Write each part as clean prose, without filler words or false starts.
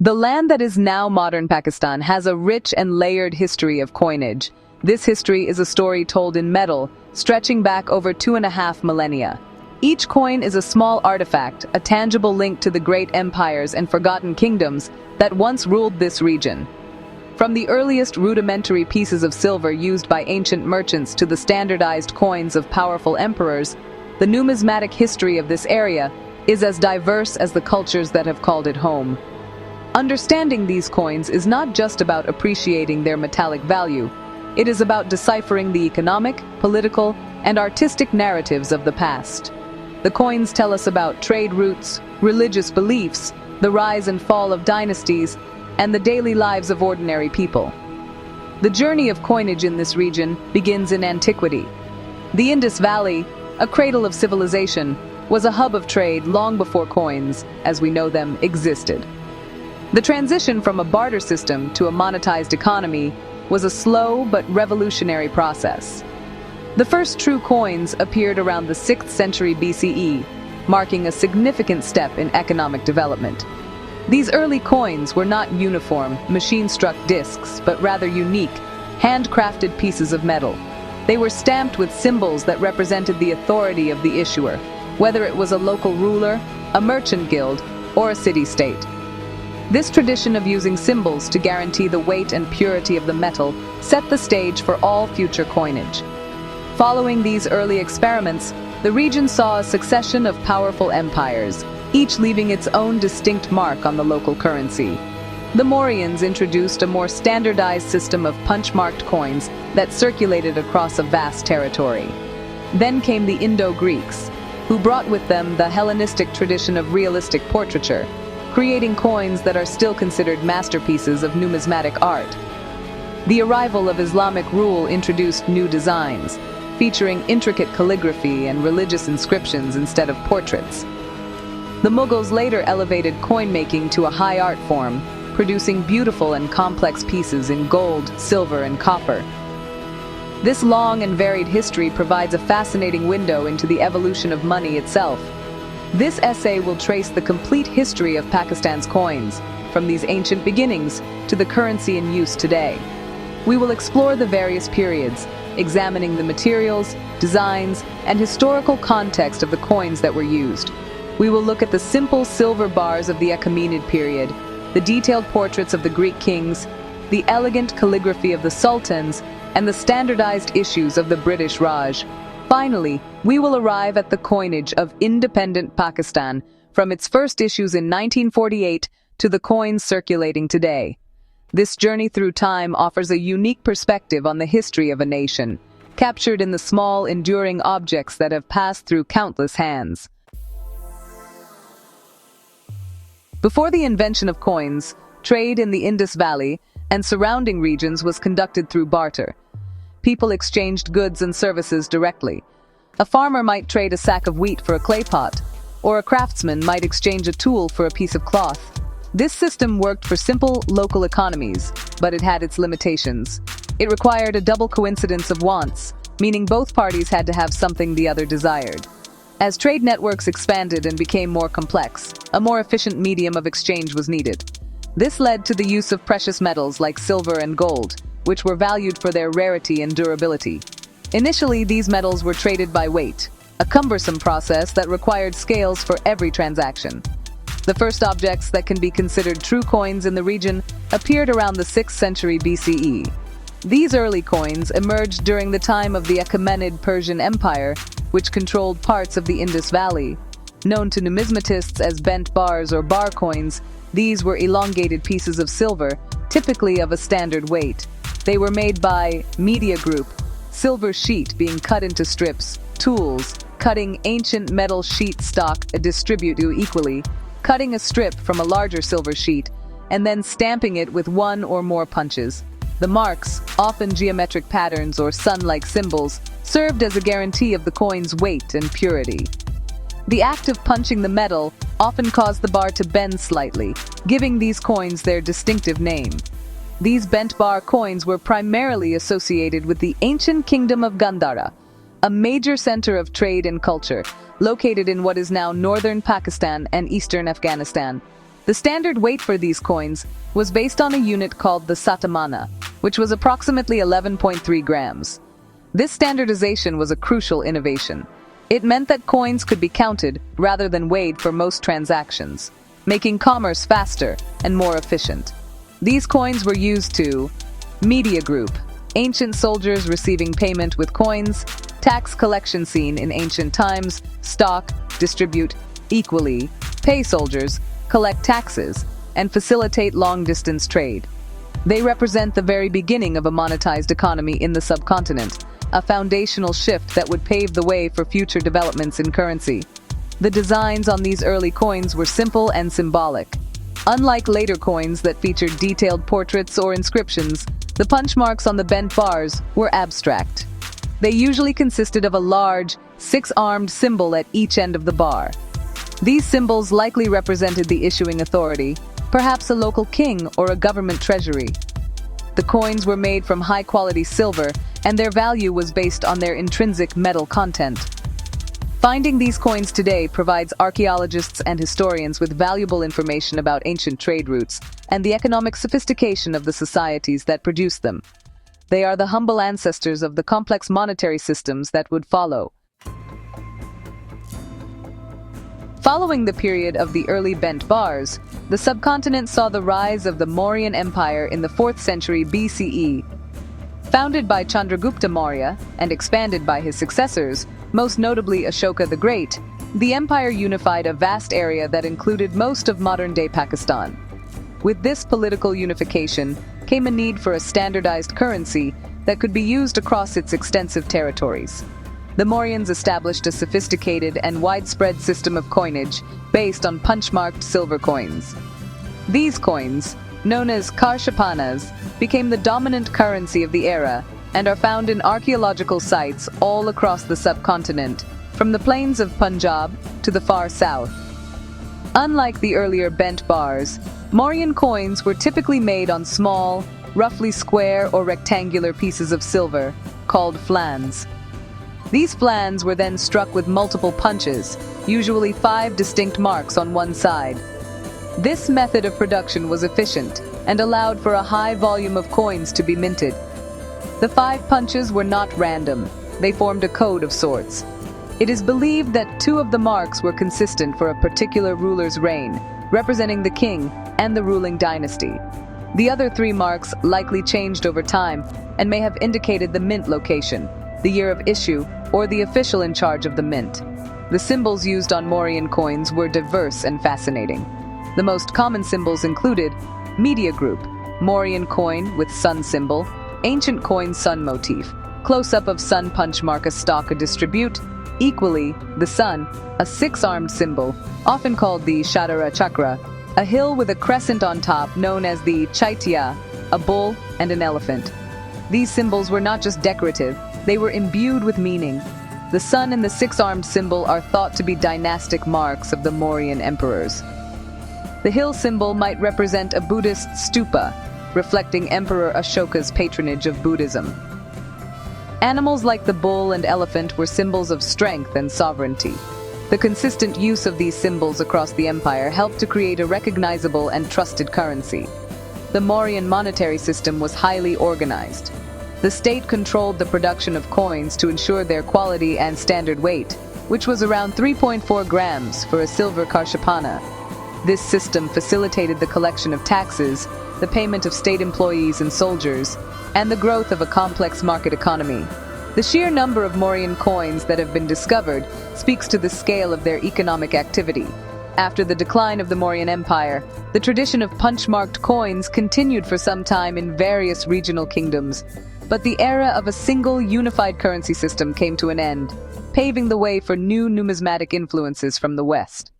The land that is now modern Pakistan has a rich and layered history of coinage. This history is a story told in metal, stretching back over 2.5 millennia. Each coin is a small artifact, a tangible link to the great empires and forgotten kingdoms that once ruled this region. From the earliest rudimentary pieces of silver used by ancient merchants to the standardized coins of powerful emperors, the numismatic history of this area is as diverse as the cultures that have called it home. Understanding these coins is not just about appreciating their metallic value. It is about deciphering the economic, political, and artistic narratives of the past. The coins tell us about trade routes, religious beliefs, the rise and fall of dynasties, and the daily lives of ordinary people. The journey of coinage in this region begins in antiquity. The Indus Valley, a cradle of civilization, was a hub of trade long before coins, as we know them, existed. The transition from a barter system to a monetized economy was a slow but revolutionary process. The first true coins appeared around the 6th century BCE, marking a significant step in economic development. These early coins were not uniform, machine-struck discs, but rather unique, handcrafted pieces of metal. They were stamped with symbols that represented the authority of the issuer, whether it was a local ruler, a merchant guild, or a city-state. This tradition of using symbols to guarantee the weight and purity of the metal set the stage for all future coinage. Following these early experiments, the region saw a succession of powerful empires, each leaving its own distinct mark on the local currency. The Mauryans introduced a more standardized system of punch-marked coins that circulated across a vast territory. Then came the Indo-Greeks, who brought with them the Hellenistic tradition of realistic portraiture, creating coins that are still considered masterpieces of numismatic art. The arrival of Islamic rule introduced new designs, featuring intricate calligraphy and religious inscriptions instead of portraits. The Mughals later elevated coin-making to a high art form, producing beautiful and complex pieces in gold, silver, and copper. This long and varied history provides a fascinating window into the evolution of money itself. This essay will trace the complete history of Pakistan's coins, from these ancient beginnings to the currency in use today. We will explore the various periods, examining the materials, designs, and historical context of the coins that were used. We will look at the simple silver bars of the Achaemenid period, the detailed portraits of the Greek kings, the elegant calligraphy of the sultans, and the standardized issues of the British Raj. Finally, we will arrive at the coinage of independent Pakistan, from its first issues in 1948 to the coins circulating today. This journey through time offers a unique perspective on the history of a nation, captured in the small, enduring objects that have passed through countless hands. Before the invention of coins, trade in the Indus Valley and surrounding regions was conducted through barter. People exchanged goods and services directly. A farmer might trade a sack of wheat for a clay pot, or a craftsman might exchange a tool for a piece of cloth. This system worked for simple, local economies, but it had its limitations. It required a double coincidence of wants, meaning both parties had to have something the other desired. As trade networks expanded and became more complex, a more efficient medium of exchange was needed. This led to the use of precious metals like silver and gold, which were valued for their rarity and durability. Initially, these metals were traded by weight, a cumbersome process that required scales for every transaction. The first objects that can be considered true coins in the region appeared around the 6th century BCE. These early coins emerged during the time of the Achaemenid Persian Empire, which controlled parts of the Indus Valley. Known to numismatists as bent bars or bar coins, these were elongated pieces of silver, typically of a standard weight. They were made by media group, silver sheet being cut into strips, tools, cutting ancient metal sheet stock distribute equally, cutting a strip from a larger silver sheet, and then stamping it with one or more punches. The marks, often geometric patterns or sun-like symbols, served as a guarantee of the coin's weight and purity. The act of punching the metal often caused the bar to bend slightly, giving these coins their distinctive name. These bent bar coins were primarily associated with the ancient kingdom of Gandhara, a major center of trade and culture, located in what is now northern Pakistan and eastern Afghanistan. The standard weight for these coins was based on a unit called the satamana, which was approximately 11.3 grams. This standardization was a crucial innovation. It meant that coins could be counted rather than weighed for most transactions, making commerce faster and more efficient. These coins were used to media group, ancient soldiers receiving payment with coins, tax collection scene in ancient times, stock, distribute equally, pay soldiers, collect taxes, and facilitate long-distance trade. They represent the very beginning of a monetized economy in the subcontinent, a foundational shift that would pave the way for future developments in currency. The designs on these early coins were simple and symbolic. Unlike later coins that featured detailed portraits or inscriptions, the punch marks on the bent bars were abstract. They usually consisted of a large, six-armed symbol at each end of the bar. These symbols likely represented the issuing authority, perhaps a local king or a government treasury. The coins were made from high-quality silver, and their value was based on their intrinsic metal content. Finding these coins today provides archaeologists and historians with valuable information about ancient trade routes and the economic sophistication of the societies that produced them. They are the humble ancestors of the complex monetary systems that would follow. Following the period of the early bent bars, the subcontinent saw the rise of the Mauryan Empire in the 4th century BCE. Founded by Chandragupta Maurya and expanded by his successors, most notably Ashoka the Great, the empire unified a vast area that included most of modern-day Pakistan. With this political unification came a need for a standardized currency that could be used across its extensive territories. The Mauryans established a sophisticated and widespread system of coinage based on punch-marked silver coins. These coins, known as karshapanas, became the dominant currency of the era and are found in archaeological sites all across the subcontinent, from the plains of Punjab to the far south. Unlike the earlier bent bars, Mauryan coins were typically made on small, roughly square or rectangular pieces of silver, called flans. These flans were then struck with multiple punches, usually 5 distinct marks on one side. This method of production was efficient and allowed for a high volume of coins to be minted. The 5 punches were not random. They formed a code of sorts. It is believed that 2 of the marks were consistent for a particular ruler's reign, representing the king and the ruling dynasty. The other 3 marks likely changed over time and may have indicated the mint location, the year of issue, or the official in charge of the mint. The symbols used on Mauryan coins were diverse and fascinating. The most common symbols included media group, Mauryan coin with sun symbol, ancient coin sun motif, close-up of sun punch mark a stock a distribute, equally, the sun, a 6-armed symbol, often called the Shadara Chakra, a hill with a crescent on top known as the Chaitya, a bull and an elephant. These symbols were not just decorative, they were imbued with meaning. The sun and the 6-armed symbol are thought to be dynastic marks of the Mauryan emperors. The hill symbol might represent a Buddhist stupa, reflecting Emperor Ashoka's patronage of Buddhism. Animals like the bull and elephant were symbols of strength and sovereignty. The consistent use of these symbols across the empire helped to create a recognizable and trusted currency. The Mauryan monetary system was highly organized. The state controlled the production of coins to ensure their quality and standard weight, which was around 3.4 grams for a silver karshapana. This system facilitated the collection of taxes, the payment of state employees and soldiers, and the growth of a complex market economy. The sheer number of Mauryan coins that have been discovered speaks to the scale of their economic activity. After the decline of the Mauryan Empire, the tradition of punch-marked coins continued for some time in various regional kingdoms, but the era of a single unified currency system came to an end, paving the way for new numismatic influences from the West.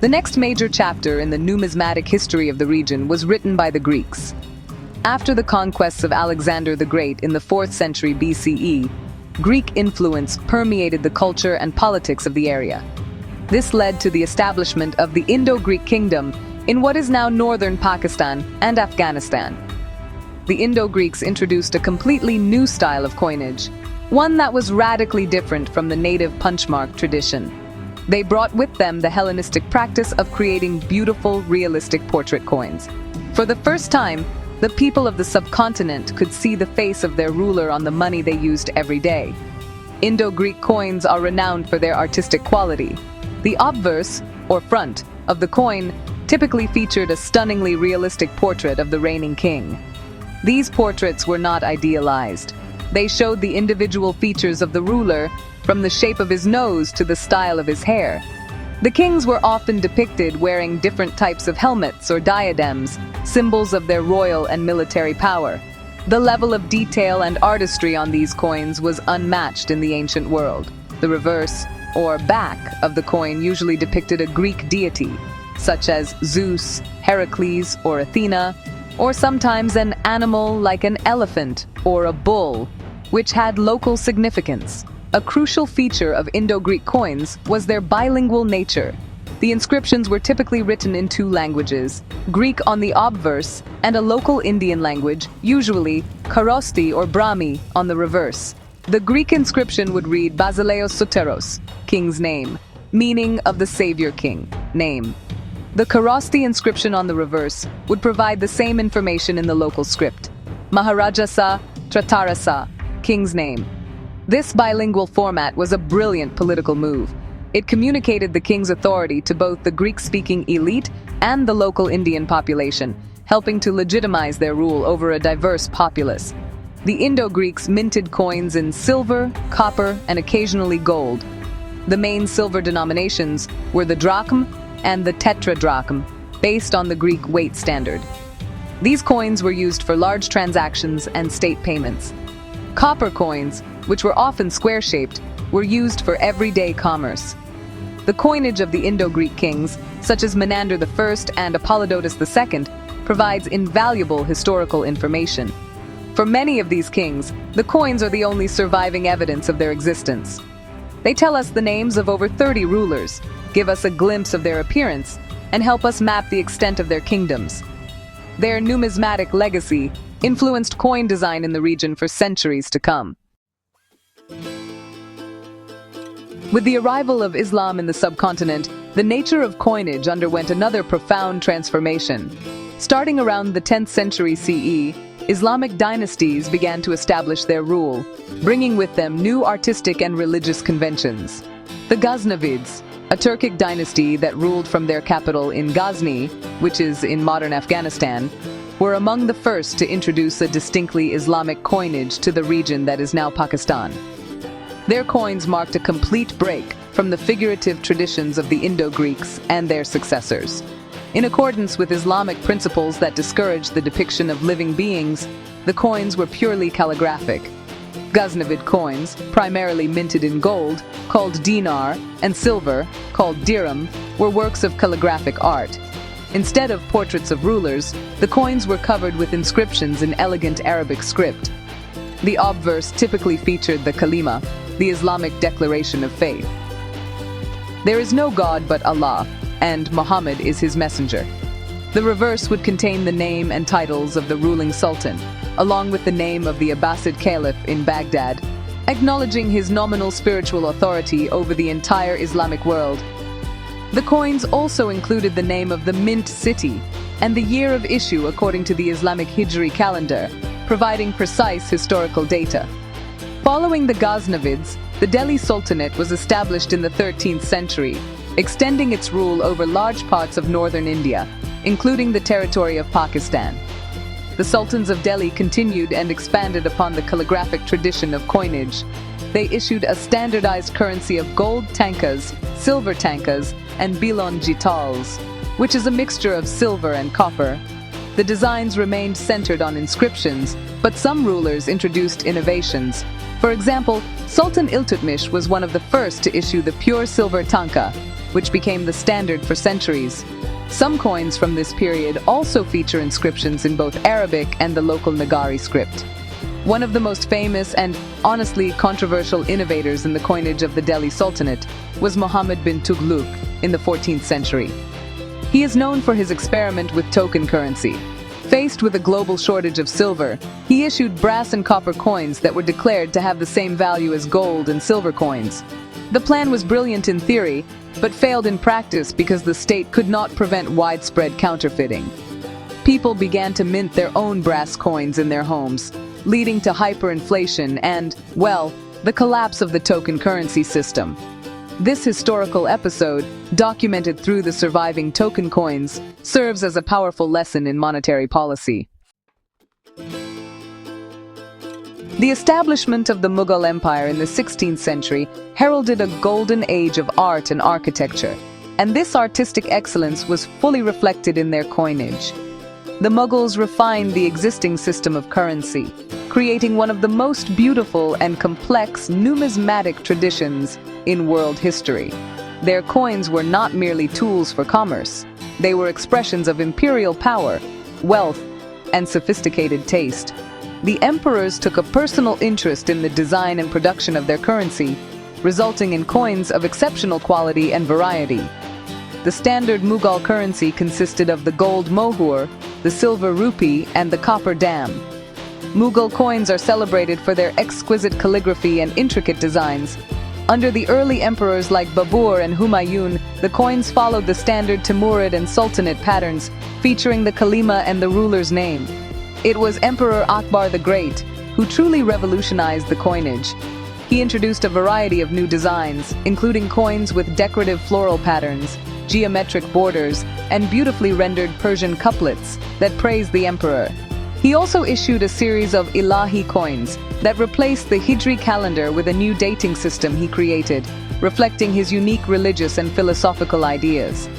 The next major chapter in the numismatic history of the region was written by the Greeks. After the conquests of Alexander the Great in the 4th century BCE, Greek influence permeated the culture and politics of the area. This led to the establishment of the Indo-Greek kingdom in what is now northern Pakistan and Afghanistan. The Indo-Greeks introduced a completely new style of coinage, one that was radically different from the native punchmark tradition. They brought with them the Hellenistic practice of creating beautiful, realistic portrait coins. For the first time, the people of the subcontinent could see the face of their ruler on the money they used every day. Indo-Greek coins are renowned for their artistic quality. The obverse, or front, of the coin typically featured a stunningly realistic portrait of the reigning king. These portraits were not idealized. They showed the individual features of the ruler, from the shape of his nose to the style of his hair. The kings were often depicted wearing different types of helmets or diadems, symbols of their royal and military power. The level of detail and artistry on these coins was unmatched in the ancient world. The reverse, or back, of the coin usually depicted a Greek deity, such as Zeus, Heracles, or Athena, or sometimes an animal like an elephant or a bull, which had local significance. A crucial feature of Indo-Greek coins was their bilingual nature. The inscriptions were typically written in two languages, Greek on the obverse and a local Indian language, usually Kharosti or Brahmi, on the reverse. The Greek inscription would read Basileos Soteros, king's name, meaning of the savior king, name. The Kharosti inscription on the reverse would provide the same information in the local script, Maharajasa Tratarasa, king's name. This bilingual format was a brilliant political move. It communicated the king's authority to both the Greek-speaking elite and the local Indian population, helping to legitimize their rule over a diverse populace. The Indo-Greeks minted coins in silver, copper, and occasionally gold. The main silver denominations were the drachm and the tetradrachm, based on the Greek weight standard. These coins were used for large transactions and state payments. Copper coins, which were often square-shaped, were used for everyday commerce. The coinage of the Indo-Greek kings, such as Menander I and Apollodotus II, provides invaluable historical information. For many of these kings, the coins are the only surviving evidence of their existence. They tell us the names of over 30 rulers, give us a glimpse of their appearance, and help us map the extent of their kingdoms. Their numismatic legacy influenced coin design in the region for centuries to come. With the arrival of Islam in the subcontinent, the nature of coinage underwent another profound transformation. Starting around the 10th century CE, Islamic dynasties began to establish their rule, bringing with them new artistic and religious conventions. The Ghaznavids, a Turkic dynasty that ruled from their capital in Ghazni, which is in modern Afghanistan, were among the first to introduce a distinctly Islamic coinage to the region that is now Pakistan. Their coins marked a complete break from the figurative traditions of the Indo-Greeks and their successors. In accordance with Islamic principles that discourage the depiction of living beings, the coins were purely calligraphic. Ghaznavid coins, primarily minted in gold, called dinar, and silver, called dirham, were works of calligraphic art. Instead of portraits of rulers, the coins were covered with inscriptions in elegant Arabic script. The obverse typically featured the kalima, the Islamic declaration of faith. There is no God but Allah, and Muhammad is his messenger. The reverse would contain the name and titles of the ruling sultan, along with the name of the Abbasid Caliph in Baghdad, acknowledging his nominal spiritual authority over the entire Islamic world. The coins also included the name of the mint city and the year of issue according to the Islamic Hijri calendar, providing precise historical data. Following the Ghaznavids, the Delhi Sultanate was established in the 13th century, extending its rule over large parts of northern India, including the territory of Pakistan. The Sultans of Delhi continued and expanded upon the calligraphic tradition of coinage. They issued a standardized currency of gold tankas, silver tankas, and bilon jitals, which is a mixture of silver and copper. The designs remained centered on inscriptions, but some rulers introduced innovations. For example, Sultan Iltutmish was one of the first to issue the pure silver tanka, which became the standard for centuries. Some coins from this period also feature inscriptions in both Arabic and the local Nagari script. One of the most famous and, honestly, controversial innovators in the coinage of the Delhi Sultanate was Muhammad bin Tughlaq in the 14th century. He is known for his experiment with token currency. Faced with a global shortage of silver, he issued brass and copper coins that were declared to have the same value as gold and silver coins. The plan was brilliant in theory, but failed in practice because the state could not prevent widespread counterfeiting. People began to mint their own brass coins in their homes, leading to hyperinflation and, well, the collapse of the token currency system. This historical episode, documented through the surviving token coins, serves as a powerful lesson in monetary policy. The establishment of the Mughal Empire in the 16th century heralded a golden age of art and architecture, and this artistic excellence was fully reflected in their coinage. The Mughals refined the existing system of currency, creating one of the most beautiful and complex numismatic traditions in world history. Their coins were not merely tools for commerce. They were expressions of imperial power, wealth, and sophisticated taste. The emperors took a personal interest in the design and production of their currency, resulting in coins of exceptional quality and variety. The standard Mughal currency consisted of the gold mohur, the silver rupee, and the copper dam. Mughal coins are celebrated for their exquisite calligraphy and intricate designs. Under the early emperors like Babur and Humayun, the coins followed the standard Timurid and Sultanate patterns, featuring the Kalima and the ruler's name. It was Emperor Akbar the Great who truly revolutionized the coinage. He introduced a variety of new designs, including coins with decorative floral patterns, geometric borders, and beautifully rendered Persian couplets that praised the emperor. He also issued a series of Ilahi coins that replaced the Hijri calendar with a new dating system he created, reflecting his unique religious and philosophical ideas.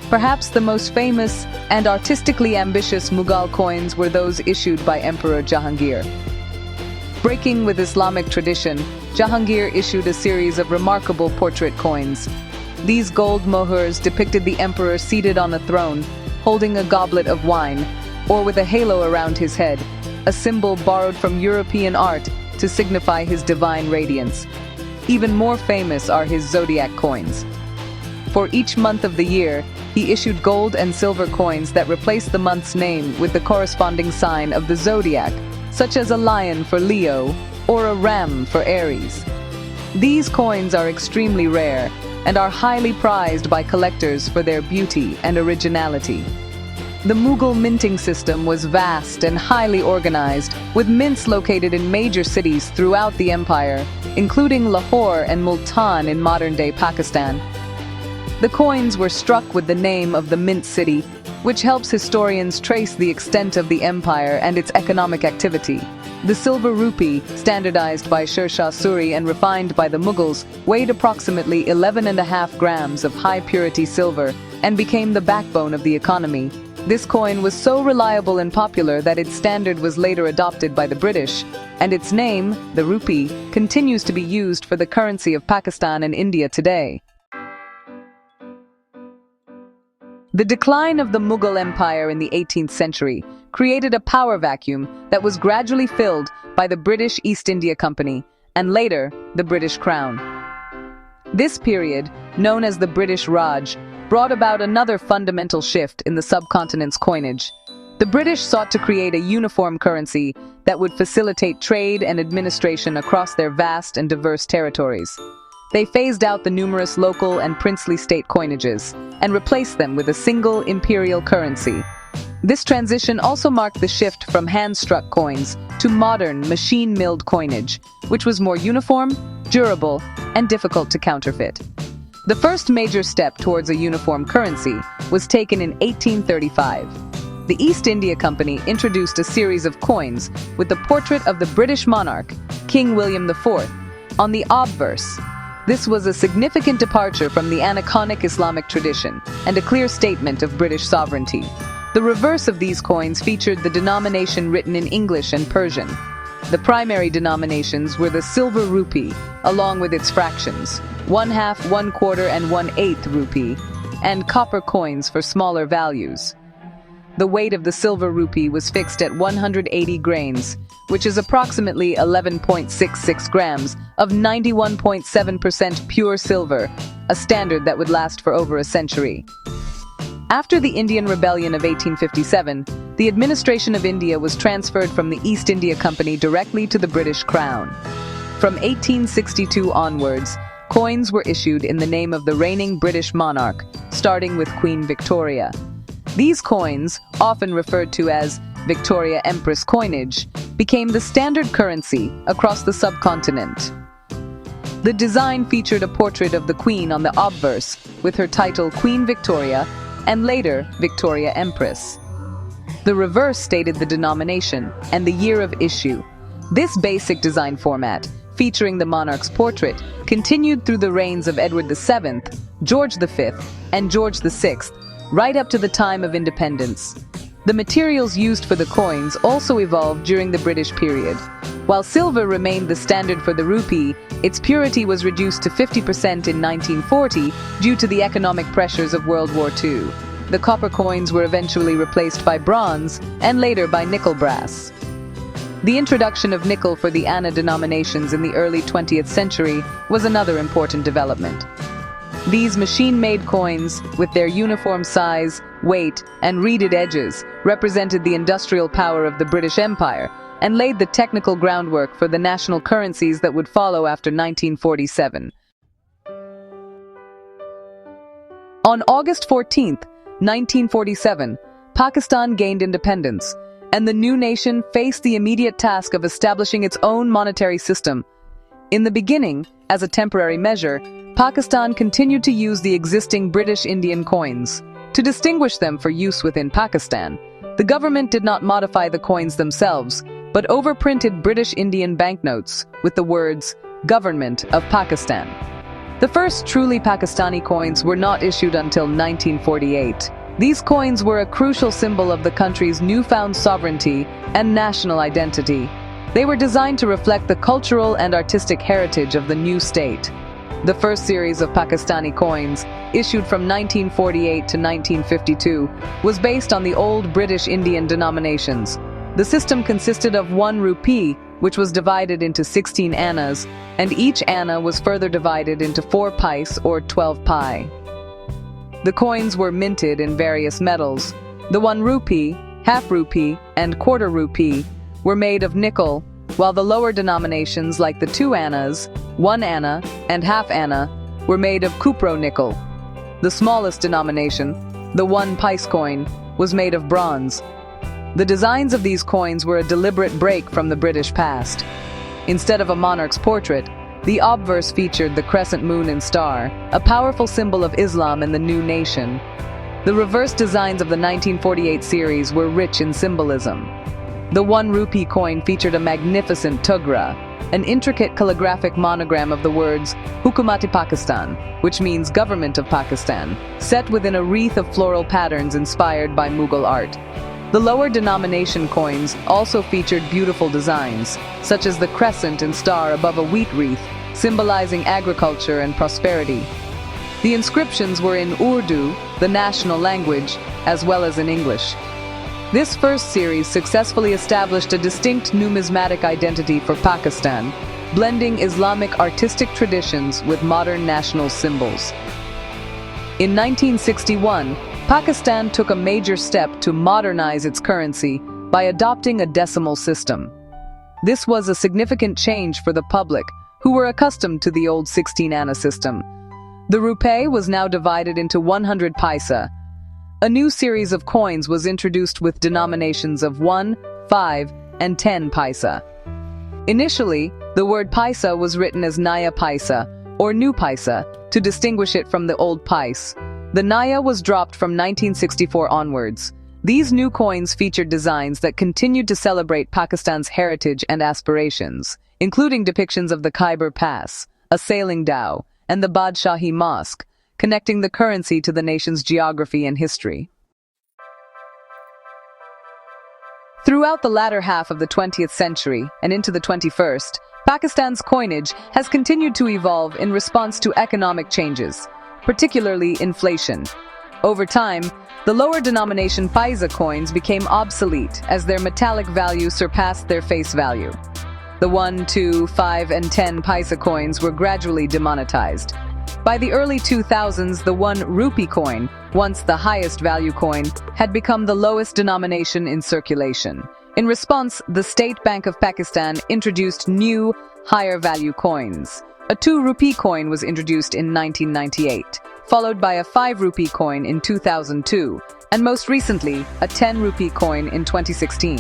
Perhaps the most famous and artistically ambitious Mughal coins were those issued by Emperor Jahangir. Breaking with Islamic tradition, Jahangir issued a series of remarkable portrait coins. These gold mohurs depicted the emperor seated on a throne, holding a goblet of wine, or with a halo around his head, a symbol borrowed from European art to signify his divine radiance. Even more famous are his zodiac coins. For each month of the year, he issued gold and silver coins that replaced the month's name with the corresponding sign of the zodiac, such as a lion for Leo or a ram for Aries. These coins are extremely rare and are highly prized by collectors for their beauty and originality. The Mughal minting system was vast and highly organized, with mints located in major cities throughout the empire, including Lahore and Multan in modern-day Pakistan. The coins were struck with the name of the mint city, which helps historians trace the extent of the empire and its economic activity. The silver rupee, standardized by Sher Shah Suri and refined by the Mughals, weighed approximately 11.5 grams of high-purity silver and became the backbone of the economy. This coin was so reliable and popular that its standard was later adopted by the British, and its name, the rupee, continues to be used for the currency of Pakistan and India today. The decline of the Mughal Empire in the 18th century created a power vacuum that was gradually filled by the British East India Company and later the British Crown. This period, known as the British Raj, brought about another fundamental shift in the subcontinent's coinage. The British sought to create a uniform currency that would facilitate trade and administration across their vast and diverse territories. They phased out the numerous local and princely state coinages and replaced them with a single imperial currency. This transition also marked the shift from hand-struck coins to modern, machine-milled coinage, which was more uniform, durable, and difficult to counterfeit. The first major step towards a uniform currency was taken in 1835. The East India Company introduced a series of coins with the portrait of the British monarch, King William IV, on the obverse. This was a significant departure from the aniconic Islamic tradition and a clear statement of British sovereignty. The reverse of these coins featured the denomination written in English and Persian. The primary denominations were the silver rupee, along with its fractions, 1/2, 1/4, and 1/8 rupee, and copper coins for smaller values. The weight of the silver rupee was fixed at 180 grains, which is approximately 11.66 grams of 91.7% pure silver, a standard that would last for over a century. After the Indian Rebellion of 1857, the administration of India was transferred from the East India Company directly to the British Crown. From 1862 onwards, coins were issued in the name of the reigning British monarch, starting with Queen Victoria. These coins, often referred to as Victoria Empress coinage, became the standard currency across the subcontinent. The design featured a portrait of the Queen on the obverse, with her title Queen Victoria, and later Victoria Empress. The reverse stated the denomination and the year of issue. This basic design format, featuring the monarch's portrait, continued through the reigns of Edward VII, George V, and George VI, right up to the time of independence. The materials used for the coins also evolved during the British period. While silver remained the standard for the rupee, its purity was reduced to 50% in 1940 due to the economic pressures of World War II. The copper coins were eventually replaced by bronze and later by nickel brass. The introduction of nickel for the Anna denominations in the early 20th century was another important development. These machine-made coins, with their uniform size, weight, and reeded edges, represented the industrial power of the British Empire and laid the technical groundwork for the national currencies that would follow after 1947. On August 14, 1947, Pakistan gained independence, and the new nation faced the immediate task of establishing its own monetary system. In the beginning, as a temporary measure, Pakistan continued to use the existing British Indian coins. To distinguish them for use within Pakistan, the government did not modify the coins themselves, but overprinted British Indian banknotes with the words, "Government of Pakistan." The first truly Pakistani coins were not issued until 1948. These coins were a crucial symbol of the country's newfound sovereignty and national identity. They were designed to reflect the cultural and artistic heritage of the new state. The first series of Pakistani coins, issued from 1948 to 1952, was based on the old British Indian denominations. The system consisted of 1 rupee, which was divided into 16 annas, and each anna was further divided into 4 pice or 12 pi. The coins were minted in various metals. The 1 rupee, half rupee, and quarter rupee were made of nickel, while the lower denominations like the 2 annas, 1 anna, and half anna were made of cupro-nickel. The smallest denomination, the 1 pice coin, was made of bronze. The designs of these coins were a deliberate break from the British past. Instead of a monarch's portrait, the obverse featured the crescent moon and star, a powerful symbol of Islam and the new nation. The reverse designs of the 1948 series were rich in symbolism. The 1 rupee coin featured a magnificent tugra, an intricate calligraphic monogram of the words Hukumati Pakistan, which means Government of Pakistan, set within a wreath of floral patterns inspired by Mughal art. The lower denomination coins also featured beautiful designs, such as the crescent and star above a wheat wreath, symbolizing agriculture and prosperity. The inscriptions were in Urdu, the national language, as well as in English. This first series successfully established a distinct numismatic identity for Pakistan, blending Islamic artistic traditions with modern national symbols. In 1961, Pakistan took a major step to modernize its currency by adopting a decimal system. This was a significant change for the public, who were accustomed to the old 16 anna system. The rupee was now divided into 100 paisa. A new series of coins was introduced with denominations of 1, 5, and 10 paisa. Initially, the word paisa was written as Naya paisa, or new paisa, to distinguish it from the old pice. The Naya was dropped from 1964 onwards. These new coins featured designs that continued to celebrate Pakistan's heritage and aspirations, including depictions of the Khyber Pass, a sailing dhow, and the Badshahi Mosque, connecting the currency to the nation's geography and history. Throughout the latter half of the 20th century and into the 21st, Pakistan's coinage has continued to evolve in response to economic changes, particularly inflation. Over time, the lower denomination paisa coins became obsolete as their metallic value surpassed their face value. The 1, 2, 5, and 10 paisa coins were gradually demonetized. By the early 2000s, the 1 rupee coin, once the highest value coin, had become the lowest denomination in circulation. In response, the State Bank of Pakistan introduced new, higher value coins. A 2 rupee coin was introduced in 1998, followed by a 5 rupee coin in 2002, and most recently, a 10 rupee coin in 2016.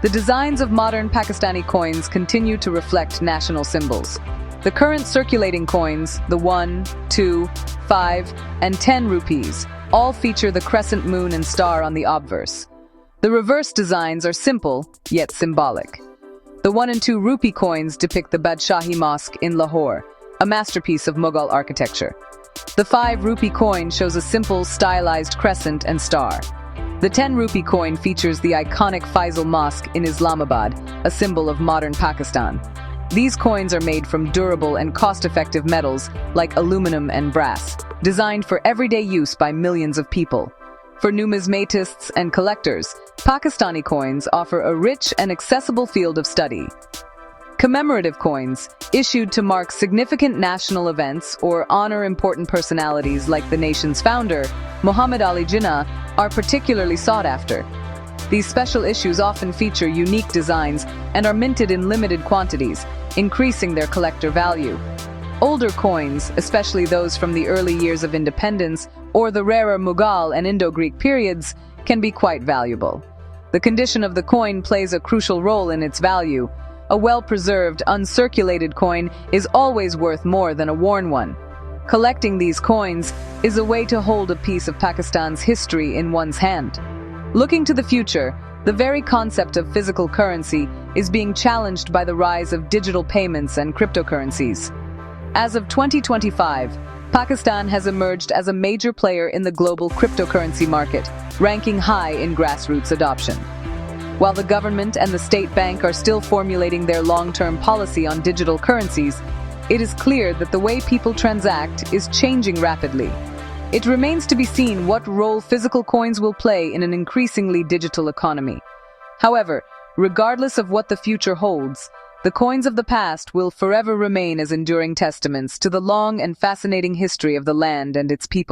The designs of modern Pakistani coins continue to reflect national symbols. The current circulating coins, the 1, 2, 5, and 10 rupees, all feature the crescent moon and star on the obverse. The reverse designs are simple, yet symbolic. The 1 and 2 rupee coins depict the Badshahi Mosque in Lahore, a masterpiece of Mughal architecture. The 5 rupee coin shows a simple, stylized crescent and star. The 10 rupee coin features the iconic Faisal Mosque in Islamabad, a symbol of modern Pakistan. These coins are made from durable and cost-effective metals like aluminum and brass, designed for everyday use by millions of people. For numismatists and collectors, Pakistani coins offer a rich and accessible field of study. Commemorative coins, issued to mark significant national events or honor important personalities like the nation's founder, Muhammad Ali Jinnah, are particularly sought after. These special issues often feature unique designs and are minted in limited quantities, increasing their collector value. Older coins, especially those from the early years of independence or the rarer Mughal and Indo-Greek periods, can be quite valuable. The condition of the coin plays a crucial role in its value. A well-preserved, uncirculated coin is always worth more than a worn one. Collecting these coins is a way to hold a piece of Pakistan's history in one's hand. Looking to the future, the very concept of physical currency is being challenged by the rise of digital payments and cryptocurrencies. As of 2025, Pakistan has emerged as a major player in the global cryptocurrency market, ranking high in grassroots adoption. While the government and the state bank are still formulating their long-term policy on digital currencies, it is clear that the way people transact is changing rapidly. It remains to be seen what role physical coins will play in an increasingly digital economy. However, regardless of what the future holds, the coins of the past will forever remain as enduring testaments to the long and fascinating history of the land and its people.